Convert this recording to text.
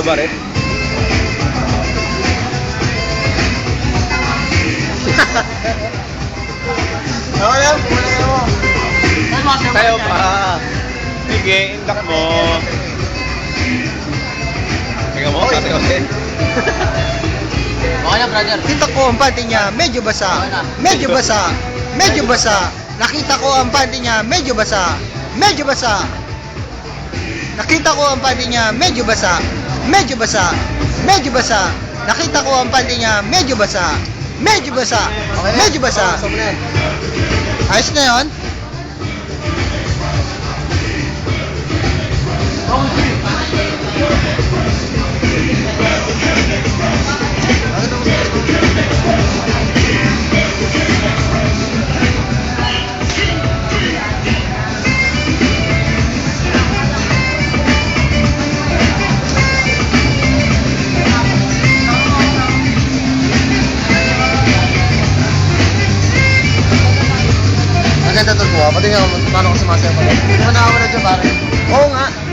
kabaret. Ako lang, pumunta mo. Tayo pa. Sige, indak mo. Tingnan mo, kasi kasi. Okay na, brother. Nakita ko ang panty niya, medyo basa. Medyo basa. Medyo basa. Nakita ko ang panty niya, medyo basa. Medyo basa. Nakita ko ang panty niya, medyo basa. Medyo basa. Medyo basa. Nakita ko ang panty niya, medyo basa. Medyo basa. Medyo basa. Ayos na yun? Maganda to po. Pati nga, paano ko sumasayaw pa. Hindi mo na ako na dyan, pare. Oo nga.